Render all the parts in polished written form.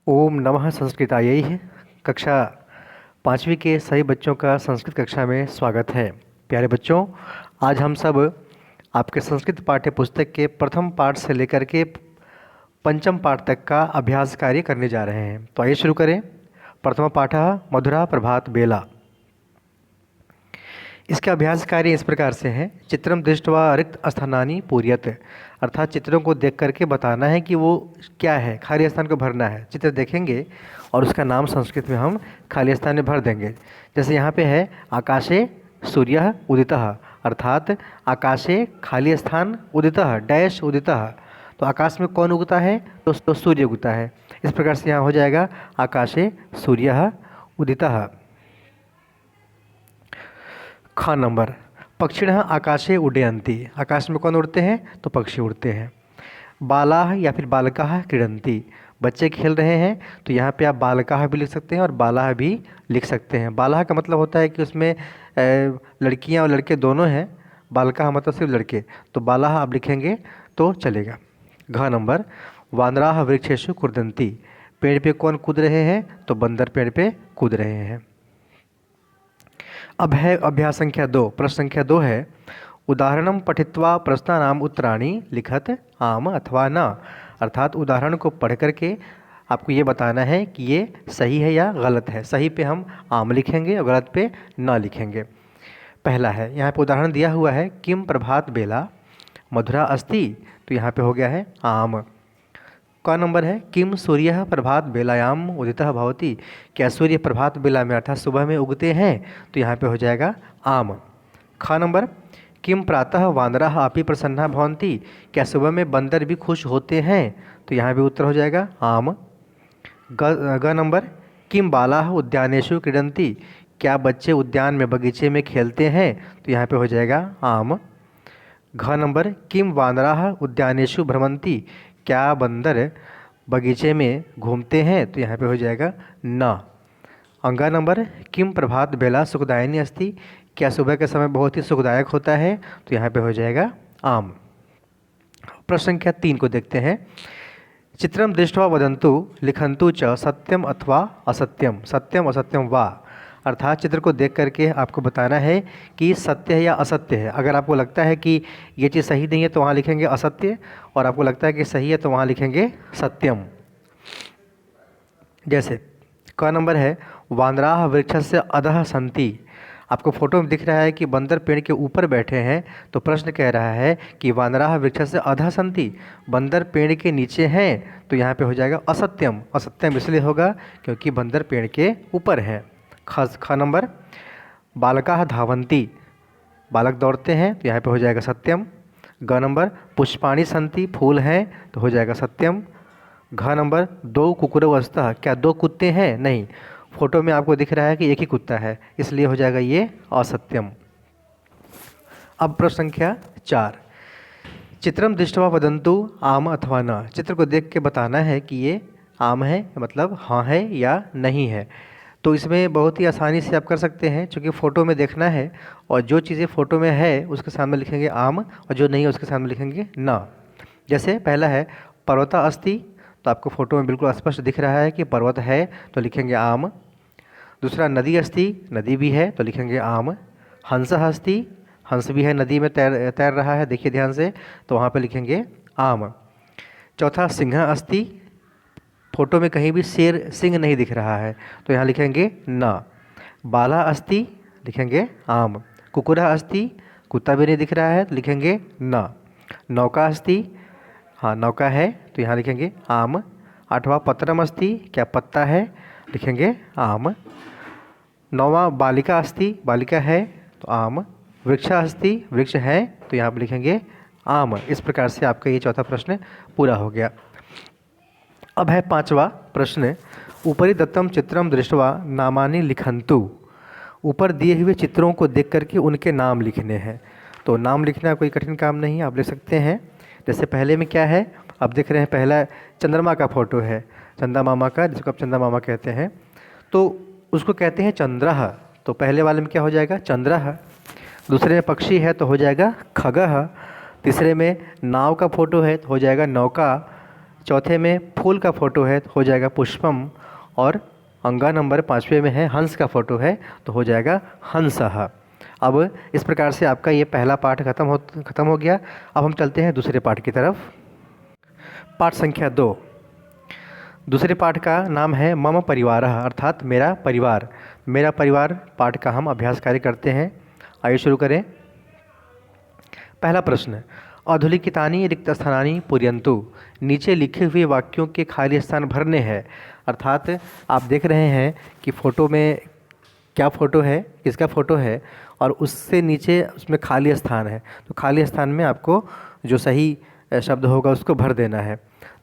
ओम नमः संस्कृतायै। कक्षा पाँचवीं के सभी बच्चों का संस्कृत कक्षा में स्वागत है। प्यारे बच्चों, आज हम सब आपके संस्कृत पाठ्य पुस्तक के प्रथम पाठ से लेकर के पंचम पाठ तक का अभ्यास कार्य करने जा रहे हैं। तो आइए शुरू करें। प्रथम पाठ मधुरा प्रभात बेला। इसका अभ्यास कार्य इस प्रकार से है। चित्रम दृष्ट्वा रिक्त स्थानानि पूर्यत, अर्थात चित्रों को देख करके बताना है कि वो क्या है, खाली स्थान को भरना है। चित्र देखेंगे और उसका नाम संस्कृत में हम खाली स्थान में भर देंगे। जैसे यहाँ पे है आकाशे सूर्य उदितः, अर्थात आकाशे खाली स्थान उदितः डैश उदितः, तो आकाश में कौन उगता है? तो सूर्य उगता है। इस प्रकार से यहाँ हो जाएगा आकाशे सूर्य उदितः। ख नंबर पक्षिणः आकाशे उड्डयन्ति, आकाश में कौन उड़ते हैं? तो पक्षी उड़ते हैं। बालाः या फिर बालकाः क्रीडन्ति, बच्चे खेल रहे हैं। तो यहाँ पे आप बालकाः भी लिख सकते हैं और बालाः भी लिख सकते हैं। बालाः का मतलब होता है कि उसमें लड़कियाँ और लड़के दोनों हैं। बालकाः मतलब सिर्फ लड़के, तो बालाः आप लिखेंगे तो चलेगा। घ नंबर वानराः वृक्षेषु कूर्दन्ति, पेड़ पे कौन कूद रहे हैं? तो बंदर पेड़ पे कूद रहे हैं। अब है अभ्यास संख्या 2। प्रश्न संख्या 2 है उदाहरणम पठित्वा प्रश्नानाम उत्तराणि लिखत आम अथवा न, अर्थात उदाहरण को पढ़ करके आपको ये बताना है कि ये सही है या गलत है। सही पे हम आम लिखेंगे और गलत पे न लिखेंगे। पहला है, यहाँ पे उदाहरण दिया हुआ है किम प्रभात बेला मधुरा अस्ति, तो यहाँ पे हो गया है आम। का नंबर है किम सूर्य प्रभात बेलायाम उदितः भवति, क्या सूर्य प्रभात बेला में अर्थात सुबह में उगते हैं? तो यहाँ पे हो जाएगा आम। ख नंबर किम प्रातः वानराः अपि प्रसन्ना भवन्ति, क्या सुबह में बंदर भी खुश होते हैं? तो यहाँ भी उत्तर हो जाएगा आम। ग नंबर किम बालाः उद्यानेषु क्रीडन्ति, क्या बच्चे उद्यान में बगीचे में खेलते हैं? तो यहाँ पे हो जाएगा आम। घ नंबर किम वानराः उद्यानेषु भ्रमन्ति, क्या बंदर बगीचे में घूमते हैं? तो यहाँ पे हो जाएगा न। अंगा नंबर किम प्रभात बेला सुखदायिनी अस्ति, क्या सुबह के समय बहुत ही सुखदायक होता है? तो यहाँ पे हो जाएगा आम। प्रश्न संख्या 3 को देखते हैं। चित्रम दृष्ट्वा वदन्तु लिखन्तु च सत्यम अथवा असत्यम, सत्यम असत्यम वा, अर्थात चित्र को देख करके आपको बताना है कि सत्य है या असत्य है। अगर आपको लगता है कि ये चीज़ सही नहीं है तो वहाँ लिखेंगे असत्य, और आपको लगता है कि सही है तो वहाँ लिखेंगे सत्यम। जैसे क नंबर है वानराः वृक्षस्य अधः सन्ति, आपको फोटो में दिख रहा है कि बंदर पेड़ के ऊपर बैठे हैं, तो प्रश्न कह रहा है कि वानराः वृक्षस्य अधः सन्ति, बंदर पेड़ के नीचे हैं। तो यहाँ पे हो जाएगा असत्यम। असत्यम इसलिए होगा क्योंकि बंदर पेड़ के ऊपर हैं। ख नंबर बालकाः धावन्ति, बालक दौड़ते हैं, तो यहाँ पे हो जाएगा सत्यम। ग नंबर पुष्पाणि सन्ति, फूल हैं, तो हो जाएगा सत्यम। घ नंबर दो कुकुरौ स्तः, क्या दो कुत्ते हैं? नहीं, फोटो में आपको दिख रहा है कि एक ही कुत्ता है, इसलिए हो जाएगा ये असत्यम। अब प्रश्न संख्या 4। चित्रम दृष्ट्वा वदन्तु आम अथवा न, चित्र को देख के बताना है कि ये आम है, मतलब हाँ है या नहीं है। तो इसमें बहुत ही आसानी से आप कर सकते हैं, क्योंकि फ़ोटो में देखना है और जो चीज़ें फ़ोटो में है उसके सामने लिखेंगे आम और जो नहीं है उसके सामने लिखेंगे ना। जैसे पहला है पर्वता अस्ति, तो आपको फ़ोटो में बिल्कुल स्पष्ट दिख रहा है कि पर्वत है, तो लिखेंगे आम। दूसरा नदी अस्ति, नदी भी है, तो लिखेंगे आम। हंसः अस्ति, हंस भी है, नदी में तैर रहा है, देखिए ध्यान से, तो वहाँ पे लिखेंगे आम। चौथा सिंह अस्ति, फोटो में कहीं भी शेर सिंह नहीं दिख रहा है, तो यहाँ लिखेंगे ना। बाला अस्ति, लिखेंगे आम। कुकुरा अस्ति, कुत्ता भी नहीं दिख रहा है, तो लिखेंगे ना। नौका अस्ति, हाँ नौका है, तो यहाँ लिखेंगे आम। आठवां पत्रम अस्ति, क्या पत्ता है? लिखेंगे आम। नौवां बालिका अस्ति, बालिका है, तो आम। वृक्षा अस्ति, वृक्ष है, तो यहाँ पर लिखेंगे आम। इस प्रकार से आपका ये चौथा प्रश्न पूरा हो गया। अब है 5वां प्रश्न, ऊपरी दत्तम चित्रम दृष्ट्वा नामानि लिखन्तु, ऊपर दिए हुए चित्रों को देख करके उनके नाम लिखने हैं। तो नाम लिखना कोई कठिन काम नहीं है, आप लिख सकते हैं। जैसे पहले में क्या है, आप देख रहे हैं पहला चंद्रमा का फोटो है, चंदा मामा का, जिसको आप चंदा मामा कहते हैं, तो उसको कहते हैं चंद्रः, तो पहले वाले में क्या हो जाएगा? चंद्रः। दूसरे में पक्षी है तो हो जाएगा खगः। तीसरे में नाव का फोटो है तो हो जाएगा नौका। चौथे में फूल का फोटो है तो हो जाएगा पुष्पम, और अंगा नंबर 5वें में है हंस का फोटो है तो हो जाएगा हंसः। अब इस प्रकार से आपका ये पहला पाठ खत्म हो गया। अब हम चलते हैं दूसरे पाठ की तरफ। पाठ संख्या 2। दूसरे पाठ का नाम है मम परिवारः, अर्थात मेरा परिवार। मेरा परिवार पाठ का हम अभ्यास कार्य करते हैं। आइए शुरू करें। पहला प्रश्न, अधुलिखितानि रिक्त स्थानानि पूरयन्तु। नीचे लिखे हुए वाक्यों के खाली स्थान भरने हैं। अर्थात आप देख रहे हैं कि फ़ोटो में क्या फ़ोटो है, किसका फ़ोटो है, और उससे नीचे उसमें खाली स्थान है। तो खाली स्थान में आपको जो सही शब्द होगा उसको भर देना है।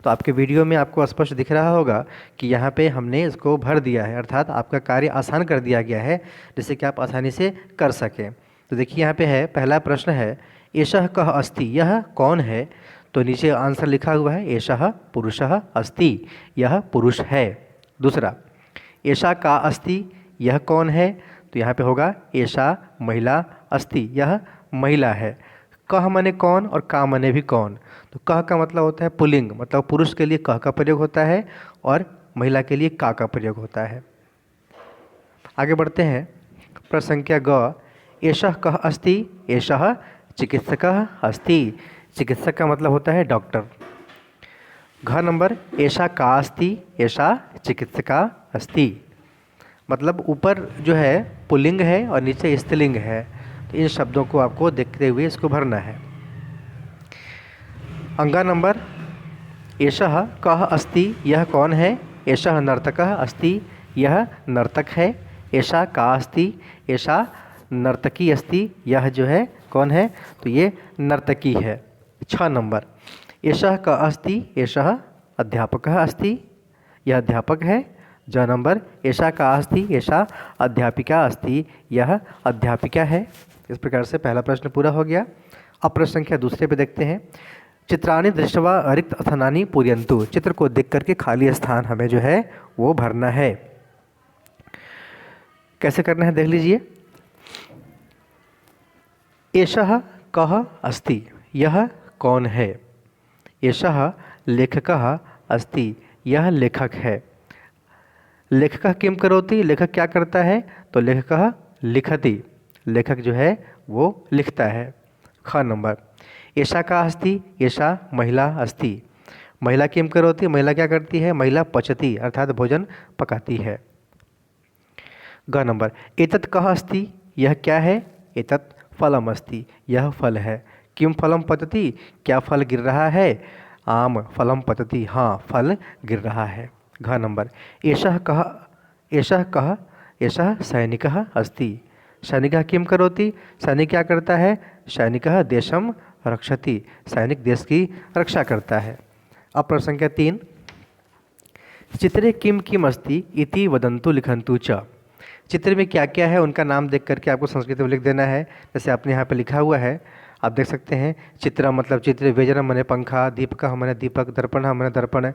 तो आपके वीडियो में आपको स्पष्ट दिख रहा होगा कि यहाँ पे हमने इसको भर दिया है, अर्थात आपका कार्य आसान कर दिया गया है जिससे कि आप आसानी से कर सकें। तो देखिए यहाँ पे है, पहला प्रश्न है एषः कः अस्ति, यह कौन है। तो नीचे आंसर लिखा हुआ है एषः पुरुषः अस्ति, यह पुरुष है। दूसरा, एषा का अस्ति, यह कौन है। तो यहाँ पे होगा एषा महिला अस्ति, यह महिला है। कह मने कौन और का मने भी कौन। तो कह का मतलब होता है पुल्लिंग, मतलब पुरुष के लिए कह का प्रयोग होता है और महिला के लिए का प्रयोग होता है। आगे बढ़ते हैं। प्रश्न संख्या ग, एषः कः अस्ति, एषः चिकित्सकः अस्ति। चिकित्सक का मतलब होता है डॉक्टर। घ नंबर, एषा का अस्ति, एषा चिकित्सका अस्ति। मतलब ऊपर जो है पुल्लिंग है और नीचे स्त्रीलिंग है। तो इन शब्दों को आपको देखते हुए इसको भरना है। अंगा नंबर, एषः कः अस्ति, यह कौन है। एषः नर्तकः अस्ति, यह नर्तक है। एषा का अस्ति, एषा नर्तकी अस्ति, यह जो है कौन है, तो ये नर्तकी है। 6 नंबर, एषः कः अस्ति, एषः अध्यापकः अस्ति, यह अध्यापक है। ज नंबर, एषा का अस्ति, एषा अध्यापिका अस्ति, यह अध्यापिका है। इस प्रकार से पहला प्रश्न पूरा हो गया। अब प्रश्न संख्या दूसरे पे देखते हैं। चित्राणि दृष्ट्वा रिक्त स्थानानि पूरयन्तु। चित्र को देख करके खाली स्थान हमें जो है वो भरना है। कैसे करना है देख लीजिए। एषः कः अस्ति, यह कौन है। एषः लेखकः अस्ति, यह लेखक है। लेखकः किं करोति, लेखक क्या करता है, तो लेखकः लिखति, लेखक जो है वो लिखता है। ख नंबर, एषा का अस्ति, एषा महिला अस्ति। महिला किं करोति, महिला क्या करती है, महिला पचति, अर्थात भोजन पकाती है। ग नंबर, एतत् कः अस्ति, यह क्या है। एतत् फलम अस्ति, यह फल है। किम फलम पतति, क्या फल गिर रहा है। आम फलम पतति, हाँ फल गिर रहा है। घ नंबर, एषः कः, एषः सैनिकः अस्ति। सैनिकः किं करोति, सैनिक क्या करता है। सैनिकः देशं रक्षति, सैनिक देश की रक्षा करता है। अब प्रश्न संख्या 3, चित्रे किम किम अस्ति इति वदन्तु लिखन्तु च। चित्र में क्या क्या है उनका नाम देख करके आपको संस्कृत में लिख देना है। जैसे आपने यहाँ पे लिखा हुआ है, आप देख सकते हैं। चित्र मतलब चित्र, व्यजनम मने पंखा, दीपक मने दीपक, दर्पण मने दर्पण,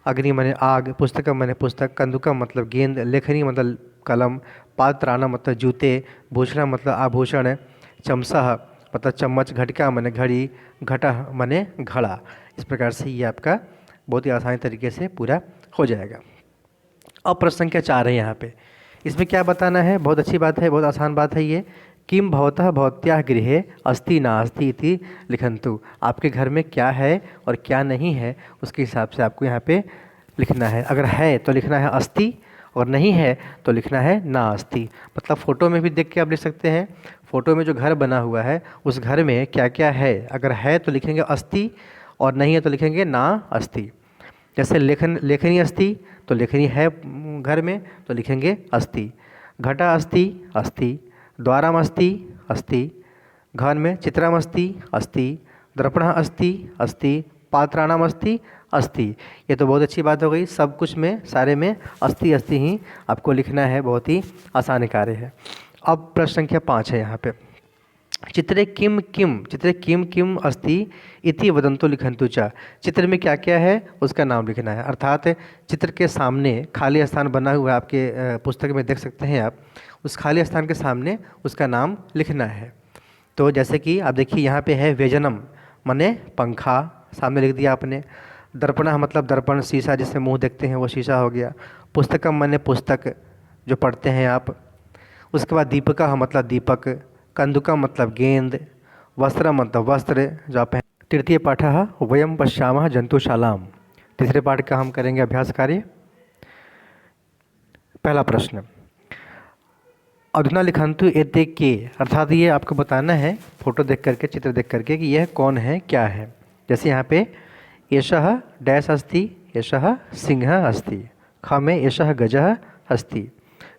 अग्नि मने आग, पुस्तक मने पुस्तक, कंदुकम मतलब गेंद, लेखनी मतलब कलम, पात्राण मतलब जूते, भूषण मतलब आभूषण, चमसः मतलब चम्मच, घटिका मने घड़ी, घटः मने घड़ा। इस प्रकार से ये आपका बहुत ही आसानी तरीके से पूरा हो जाएगा। अब प्रश्न संख्या 4 है यहाँ पे। इसमें क्या बताना है, बहुत अच्छी बात है, बहुत आसान बात है ये। किम भवतः भवत्याः गृहे अस्ति नास्ति इति लिखन्तु। आपके घर में क्या है और क्या नहीं है उसके हिसाब से आपको यहाँ पे लिखना है। अगर है तो लिखना है अस्ति, और नहीं है तो लिखना है ना अस्ति। मतलब फ़ोटो में भी देख के आप लिख सकते हैं। फ़ोटो में जो घर बना हुआ है उस घर में क्या क्या है, अगर है तो लिखेंगे अस्ति, और नहीं है तो लिखेंगे ना अस्ति। जैसे लेखनी अस्ति, तो लेखनी है घर में तो लिखेंगे अस्ति। घटा अस्ति, अस्ति। द्वारम अस्ति, अस्ति। घन में चित्रम अस्ति, अस्ति। दर्पण अस्ति, अस्ति। पात्राणाम अस्ति, अस्ति। ये तो बहुत अच्छी बात हो गई। सब कुछ में, सारे में अस्ति अस्ति ही आपको लिखना है। बहुत ही आसान कार्य है। अब प्रश्न संख्या 5 है यहाँ पे। चित्रे किम किम अस्ति इति वदन्तु लिखन्तु च। चित्र में क्या क्या है उसका नाम लिखना है। अर्थात चित्र के सामने खाली स्थान बना हुआ है, आपके पुस्तक में देख सकते हैं आप। उस खाली स्थान के सामने उसका नाम लिखना है। तो जैसे कि आप देखिए यहाँ पे है व्यजनम, माने पंखा, सामने लिख दिया आपने। दर्पणः मतलब दर्पण, शीशा जिससे मुंह देखते हैं वो शीशा हो गया। पुस्तकम माने पुस्तक जो पढ़ते हैं आप। उसके बाद दीपकः मतलब दीपक। कंदुकम मतलब गेंद। वस्त्रम मतलब वस्त्र जो आप पहन। तृतीय पाठः वयम पश्यामः जंतुशालाम। तीसरे पाठ का हम करेंगे अभ्यास कार्य। पहला प्रश्न, अधुना लिखन्तु एते के, अर्थात ये आपको बताना है फोटो देख करके, चित्र देख करके कि यह कौन है, क्या है। जैसे यहाँ पे एषः डैश अस्ति, एषः सिंहः अस्ति। ख में एषः गजः अस्ति।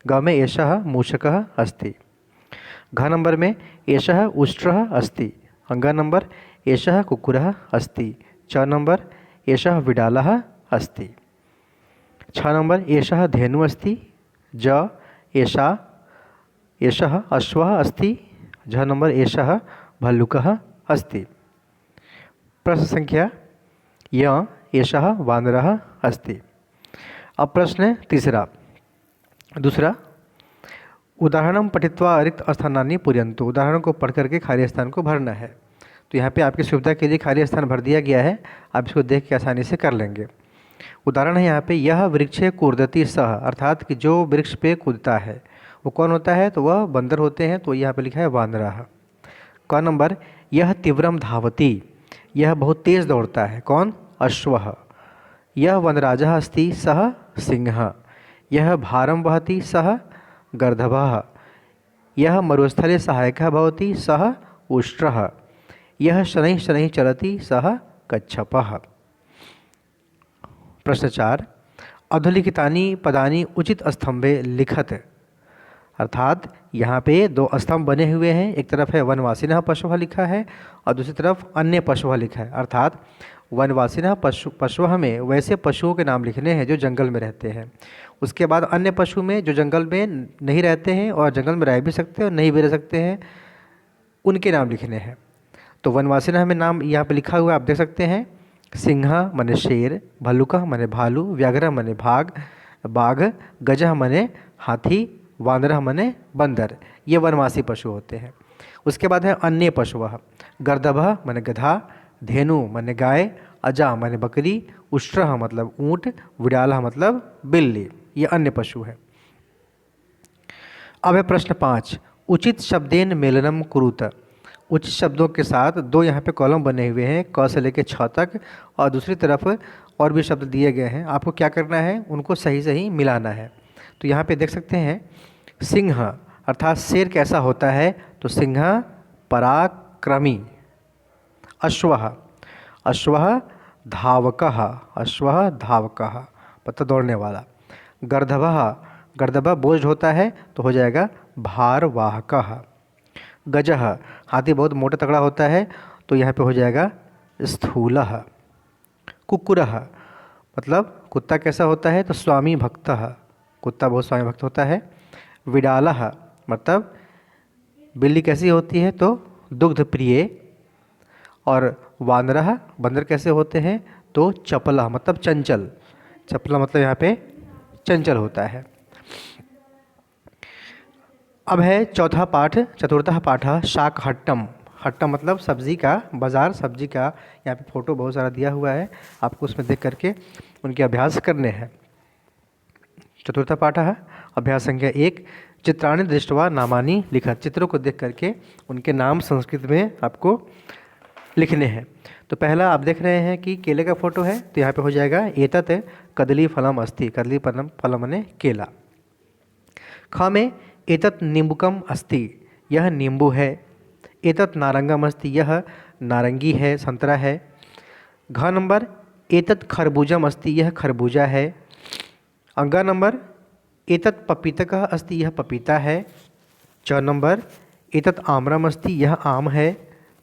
ग में एषः मूषकः अस्ति। घ नंबर में एषः उष्ट्रः अस्ति। अंग नंबर एषः कुक्कुरः अस्ति। च नंबर एषः विडालः अस्ति। छ नंबर एषः धेनुः अस्ति। ज एषा एषः अश्वः अस्ति। झ नंबर एषः भल्लुकः अस्ति। प्रश्न संख्या य एषः वानरः अस्ति। अब प्रश्न तीसरा, दूसरा, उदाहरणं पठित्वा रिक्त स्थानानि पूरयन्तु। उदाहरण को पढ़ करके खाली स्थान को भरना है। तो यहाँ पे आपकी सुविधा के लिए खाली स्थान भर दिया गया है, आप इसको देख के आसानी से कर लेंगे। उदाहरण है यहाँ पे, यह वृक्षे कूर्दति सह, अर्थात कि जो वृक्ष पे कूदता है वो कौन होता है, तो वह बंदर होते हैं, तो यहाँ पे लिखा है वानरः। क नंबर, यह तीव्रम धावति, यह बहुत तेज़ दौड़ता है, कौन, अश्वः। यह वनराजः अस्ति सः सिंहः। यह भारं वहति सः गर्दभः। यह मरुस्थले सहायकः भवति सः उष्ट्रः। यह शनैः शनैः चलति सः कच्छपः। प्रश्न 4, अधोलिखितानि पदानि उचित स्तंभे लिखत, अर्थात यहाँ पे दो स्तंभ बने हुए हैं। एक तरफ है वनवासिनः पशवः लिखा है और दूसरी तरफ अन्य पशवः लिखा है। अर्थात वनवासिनः पशवः में वैसे पशुओं के नाम लिखने हैं जो जंगल में रहते हैं। उसके बाद अन्य पशु में जो जंगल में नहीं रहते हैं और जंगल में रह भी सकते हैं और नहीं भी रह सकते हैं, उनके नाम लिखने हैं। तो वनवासिनः में नाम यहाँ पे लिखा हुआ आप देख सकते हैं। सिंह मने शेर, भल्लुकः मने भालू, व्याघ्रः मने बाघ, गजः मने हाथी, वानरः मने बंदर। ये वनवासी पशु होते हैं। उसके बाद है अन्य पशुवः, गर्दभः मने गधा, धेनु मने गाय, अजा मने बकरी, उष्ट्रः मतलब ऊँट, विडालः मतलब बिल्ली। ये अन्य पशु है। अब है प्रश्न 5, उचित शब्देन मेलनम कुरुत। उचित शब्दों के साथ दो यहाँ पे कॉलम बने हुए हैं, क से लेकर छ तक, और दूसरी तरफ और भी शब्द दिए गए हैं। आपको क्या करना है, उनको सही सही मिलाना है। तो यहाँ पे देख सकते हैं सिंह, अर्थात शेर कैसा होता है, तो सिंह पराक्रमी। अश्वः, अश्वः धावकः, अश्वः धावकः मतलब दौड़ने वाला। गर्दभः, गर्दभः बोझ होता है तो हो जाएगा भारवाहकः। गजः, हाथी बहुत मोटा तगड़ा होता है तो यहाँ पे हो जाएगा स्थूलः। कुक्कुरः मतलब कुत्ता कैसा होता है, तो स्वामी भक्तः, कुत्ता बहुत स्वामी भक्त होता है। विडालः मतलब बिल्ली कैसी होती है, तो दुग्ध प्रिय। और वानरः, बंदर कैसे होते हैं, तो चपलः मतलब चंचल, चपला मतलब यहाँ पे चंचल होता है। अब है चौथा पाठ, चतुर्थः पाठः शाकहट्टम। हट्टम मतलब सब्जी का बाज़ार, सब्जी का। यहाँ पे फोटो बहुत सारा दिया हुआ है, आपको उसमें देख करके उनके अभ्यास करने हैं। चतुर्थ पाठः अभ्यास संख्या 1, चित्राणि दृष्ट्वा नामानि लिखत। चित्रों को देख करके उनके नाम संस्कृत में आपको लिखने हैं। तो पहला आप देख रहे हैं कि केले का फोटो है, तो यहाँ पे हो जाएगा एतत् कदली फलम अस्ति, कदली फलम माने केला। ख में एतत् नींबुकम अस्ति, यह नींबू है। एतत् नारंगम अस्ति, यह नारंगी है, संतरा है। घ नंबर एतत् खरबूजम अस्ति, यह खरबूजा है। अंग नंबर एतत् पपीतकः अस्ति, यह पपीता है। च नंबर एतत् आम्रम अस्ति, यह आम है।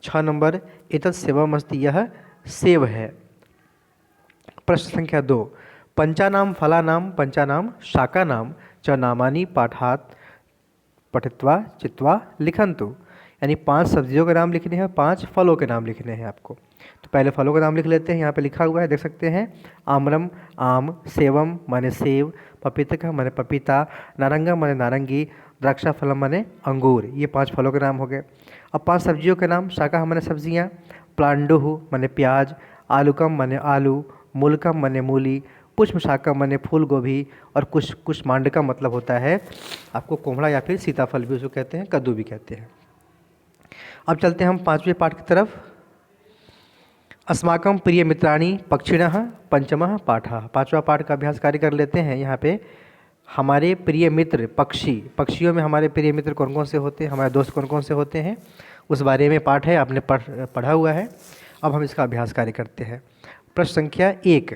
छ नंबर एतत् सेवम अस्ति, यह सेब है। प्रश्न संख्या 2, पंचानाम फलानाम पंचानाम शाकानाम च नामानि पाठात् पठित्वा चित्वा लिखन्तु। यानी 5 सब्जियों के नाम लिखने हैं, 5 फलों के नाम लिखने हैं आपको। तो पहले फलों का नाम लिख लेते हैं। यहाँ पे लिखा हुआ है, देख सकते हैं, आम्रम आम, सेवम माने सेब, पपीतका माने पपीता, नारंगा माने नारंगी, द्राक्षा फलम माने अंगूर। ये 5 फलों के नाम हो गए। अब 5 सब्जियों के नाम, शाका माने सब्जियाँ, प्लांडुः माने प्याज, आलूकम माने आलू, मूलकम मने मूली, पुष्पशाकम मने फूल गोभी, और कुष्मांड का मतलब होता है आपको कोम्हड़ा या फिर सीताफल भी उसको कहते हैं, कद्दू भी कहते हैं। अब चलते हैं हम 5वें पाठ की तरफ। अस्माकं प्रिय मित्राणि पक्षिणः पंचमः पाठः। 5वां पाठ का अभ्यास कार्य कर लेते हैं। यहाँ पे हमारे प्रिय मित्र पक्षी, पक्षियों में हमारे प्रिय मित्र कौन कौन से होते हैं, हमारे दोस्त कौन कौन से होते हैं, उस बारे में पाठ है, आपने पढ़ा हुआ है। अब हम इसका अभ्यास कार्य करते हैं। प्रश्न संख्या 1,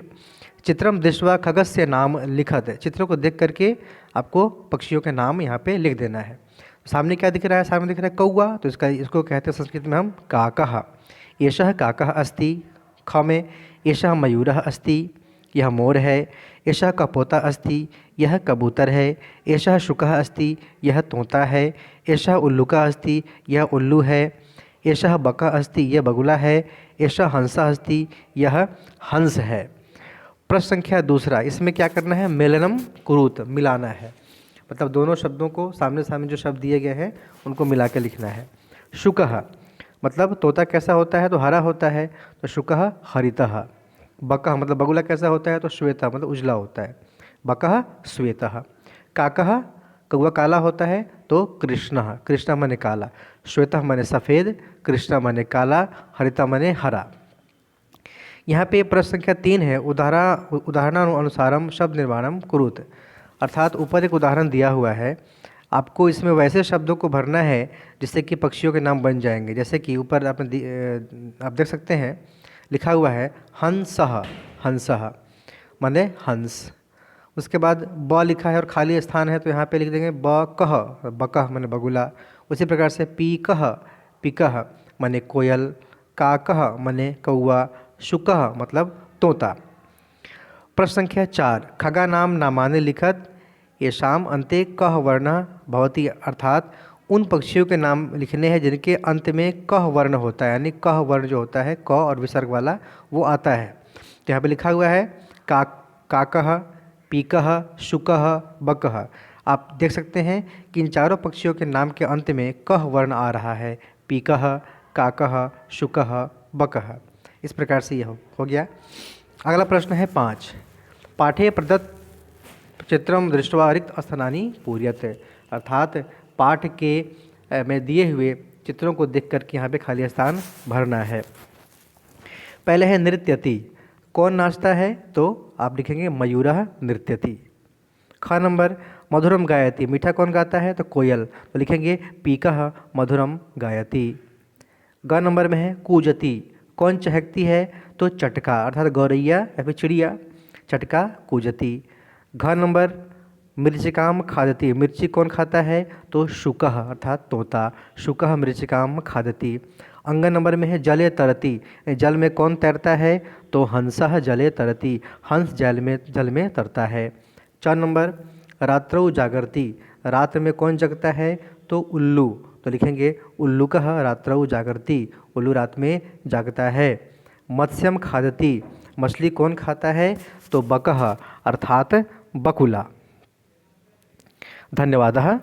चित्रम दृष्ट्वा खगस्य नाम लिखत। चित्रों को देख करके आपको पक्षियों के नाम यहाँ पे लिख देना है। सामने क्या दिख रहा है, सामने दिख रहा है कौवा, तो इसको कहते हैं संस्कृत में हम काकः। एषः काकः अस्ति। ख में एषः मयूरः अस्ति, यह मोर है। एषः कपोता अस्ति, यह कबूतर है। एषः शुकः अस्ति, यह तोता है। एषः उल्लुकः अस्ति, यह उल्लू है। एषः बकः अस्ति, यह बगुला है। एषः हंसः अस्ति, यह हंस है। प्रश्न संख्या 2, इसमें क्या करना है, मेलनम कुरुत, मिलाना है। मतलब दोनों शब्दों को सामने सामने जो शब्द दिए गए हैं उनको मिला के लिखना है। शुकः मतलब तोता कैसा होता है, तो हरा होता है, तो शुकः हरितः। बकः मतलब बगुला कैसा होता है, तो श्वेता मतलब उजला होता है, बकः श्वेतः। काकः कौवा काला होता है, तो कृष्णः, कृष्णा माने काला, श्वेतः माने सफ़ेद, कृष्णा माने काला, हरिता माने हरा। यहाँ पे प्रश्न संख्या 3 है, उदाहरणानुसारम शब्द निर्माणम कुरुत। अर्थात ऊपर एक उदाहरण दिया हुआ है, आपको इसमें वैसे शब्दों को भरना है जिससे कि पक्षियों के नाम बन जाएंगे। जैसे कि ऊपर आप देख सकते हैं लिखा हुआ है हंसः, हंसः माने हंस। उसके बाद ब लिखा है और खाली स्थान है, तो यहाँ पे लिख देंगे बकः, बकः माने बगुला। उसी प्रकार से पीकः, पिकः माने कोयल। काकः माने कौवा। शुकः मतलब तोता। प्रश्न संख्या 4, खगा नाम नामानि लिखत येषाम अन्ते कः वर्णः भवति। अर्थात उन पक्षियों के नाम लिखने हैं जिनके अंत में कः वर्ण होता है, यानी कः वर्ण जो होता है क और विसर्ग वाला वो आता है। तो यहाँ पे लिखा हुआ है काकः, पीकः, शुकः, बकः। आप देख सकते हैं कि इन चारों पक्षियों के नाम के अंत में कः वर्ण आ रहा है, पीकः, काकः, शुकः, बकः। इस प्रकार से यह हो गया। अगला प्रश्न है 5, पाठे प्रदत्त चित्रम दृष्ट्वा रिक्त स्थानानि पूर्यते। अर्थात पाठ के में दिए हुए चित्रों को देख कर के यहाँ पे खाली स्थान भरना है। पहले है नृत्यति, कौन नाचता है, तो आप लिखेंगे मयूरः नृत्यति। ख नंबर मधुरम गायति, मीठा कौन गाता है, तो कोयल, तो लिखेंगे पीकः मधुरम गायति। ग नंबर में है कूजति, कौन चहकती है, तो चटका, अर्थात गौरैया या फिर चिड़िया, चटका कूजति। घ नंबर मृचिकाम खादति, मिर्ची कौन खाता है, तो शुकः अर्थात तोता, शुकः मृचिकाम खादति। अंग नंबर में है जले तरति, जल में कौन तैरता है, तो हंसः जले तरति, हंस जल में तरता है। 4 नंबर रात्रौ जागर्ति, रात में कौन जगता है, तो उल्लू, तो लिखेंगे उल्लुकः रात्रौ जागर्ति, उल्लू रात में जागता है। मत्स्यम खादति, मछली कौन खाता है, तो बकः अर्थात बकुला। धन्यवादः।